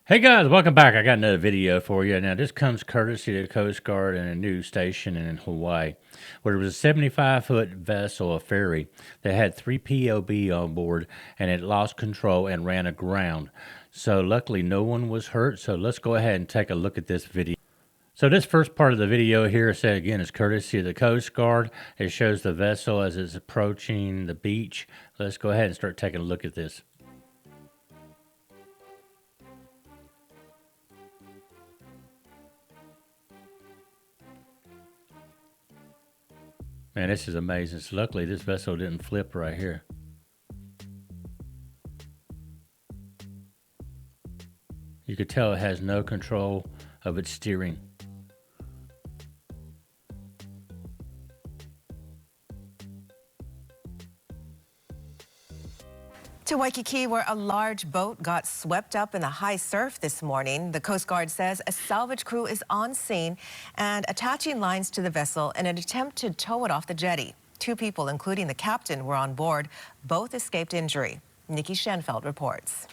Hey guys, welcome back. I got another video for you. Now, this comes courtesy of the Coast Guard and a news station in Hawaii, where there was a 75-foot vessel, a ferry, that had 3 POB on board, and it lost control and ran aground. So luckily no one was hurt, so let's go ahead and take a look at this video. So this first part of the video here, said again, is courtesy of the Coast Guard. It shows the vessel as it's approaching the beach. Let's go ahead and start taking a look at this. Man, this is amazing. So luckily, this vessel didn't flip right here. You could tell it has no control of its steering. To Waikiki, where a large boat got swept up in the high surf this morning. The Coast Guard says a salvage crew is on scene and attaching lines to the vessel in an attempt to tow it off the jetty. 2 people, including the captain, were on board. Both escaped injury. Nikki Schenfeld reports.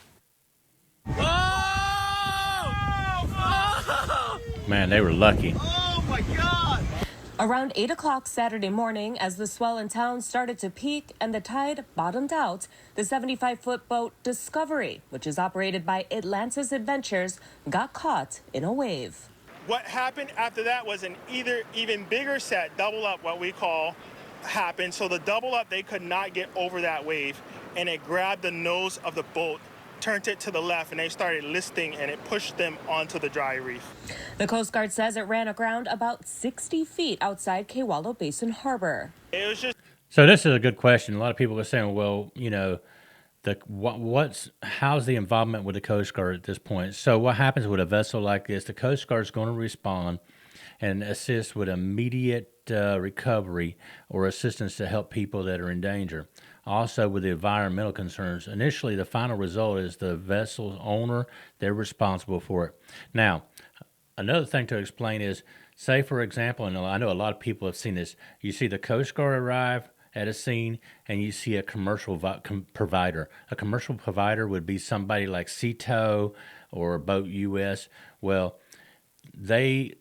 Man, they were lucky. Oh my God! Around 8 o'clock Saturday morning, as the swell in town started to peak and the tide bottomed out, the 75-foot boat Discovery, which is operated by Atlantis Adventures, got caught in a wave. What happened after that was an even bigger set, double up, what we call, happened. So the double up, they could not get over that wave, and it grabbed the nose of the boat, turned it to the left, and they started listing, and it pushed them onto the dry reef. The Coast Guard says it ran aground about 60 feet outside Kewalo Basin Harbor. It was just... So this is a good question. A lot of people are saying, well, you know, how's the involvement with the Coast Guard at this point? So what happens with a vessel like this? The Coast Guard is going to respond and assist with immediate recovery or assistance to help people that are in danger. Also, with the environmental concerns, initially the final result is the vessel's owner, they're responsible for it. Now, another thing to explain is, say for example, and I know a lot of people have seen this, you see the Coast Guard arrive at a scene and you see a commercial provider. A commercial provider would be somebody like Seatow or Boat US. Well, the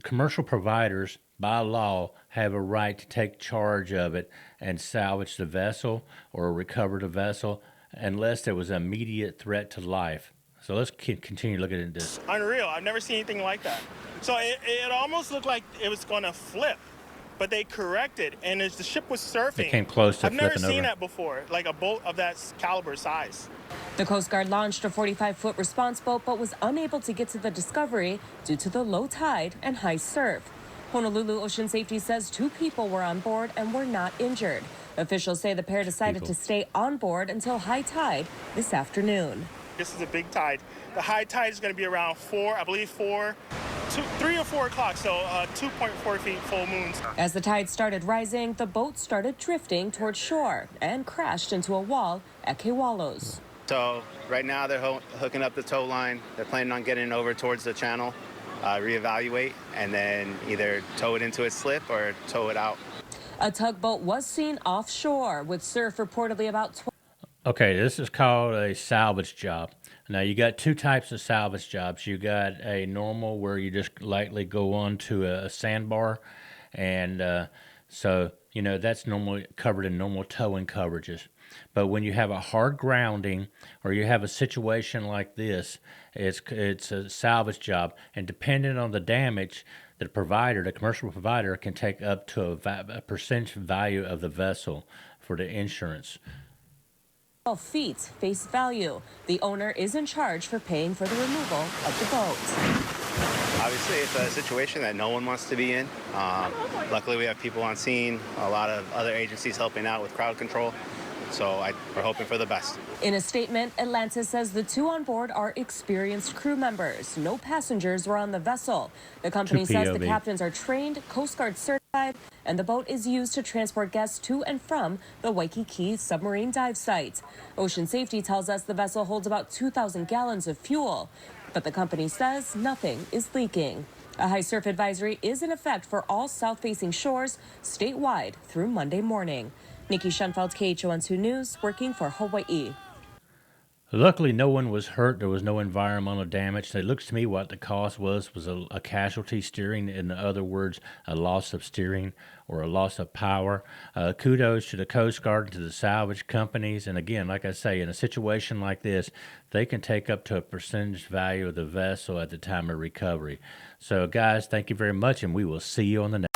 commercial providers by law have a right to take charge of it and salvage the vessel or recover the vessel unless there was an immediate threat to life. So let's continue looking at this. Unreal. I've never seen anything like that. So it almost looked like it was going to flip, but they corrected, and as the ship was surfing, It came close to I've never flipping seen over. that before, like a boat of that caliber size. The Coast Guard launched a 45-foot response boat but was unable to get to the Discovery due to the low tide and high surf. Honolulu Ocean Safety says 2 people were on board and were not injured. Officials say the pair decided to stay on board until high tide this afternoon. This is a big tide. The high tide is going to be around 3 or 4 o'clock, so 2.4 feet full moons. As the tide started rising, the boat started drifting toward shore and crashed into a wall at Kewalo's. So right now they're hooking up the tow line. They're planning on getting over towards the channel, reevaluate, and then either tow it into its slip or tow it out. A tugboat was seen offshore with surf reportedly about 12. Okay, this is called a salvage job. Now, you got 2 types of salvage jobs. You got a normal where you just lightly go onto a sandbar, and so, you know, that's normally covered in normal towing coverages. But when you have a hard grounding or you have a situation like this, it's a salvage job, and depending on the damage, the commercial provider, can take up to a percentage value of the vessel for the insurance. 12 feet face value. The owner is in charge for paying for the removal of the boat. Obviously, it's a situation that no one wants to be in. Luckily, we have people on scene, a lot of other agencies helping out with crowd control. So we're hoping for the best. In a statement, Atlantis says the 2 on board are experienced crew members. No passengers were on the vessel. The company says the captains are trained, Coast Guard certified, and the boat is used to transport guests to and from the Waikiki submarine dive site. Ocean Safety tells us the vessel holds about 2,000 gallons of fuel, but the company says nothing is leaking. A high surf advisory is in effect for all south-facing shores statewide through Monday morning. Nikki Schenfeld, KHON2 News, working for Hawaii. Luckily, no one was hurt. There was no environmental damage. It looks to me what the cause was a casualty steering. In other words, a loss of steering or a loss of power. Kudos to the Coast Guard and to the salvage companies. And again, like I say, in a situation like this, they can take up to a percentage value of the vessel at the time of recovery. So, guys, thank you very much, and we will see you on the next.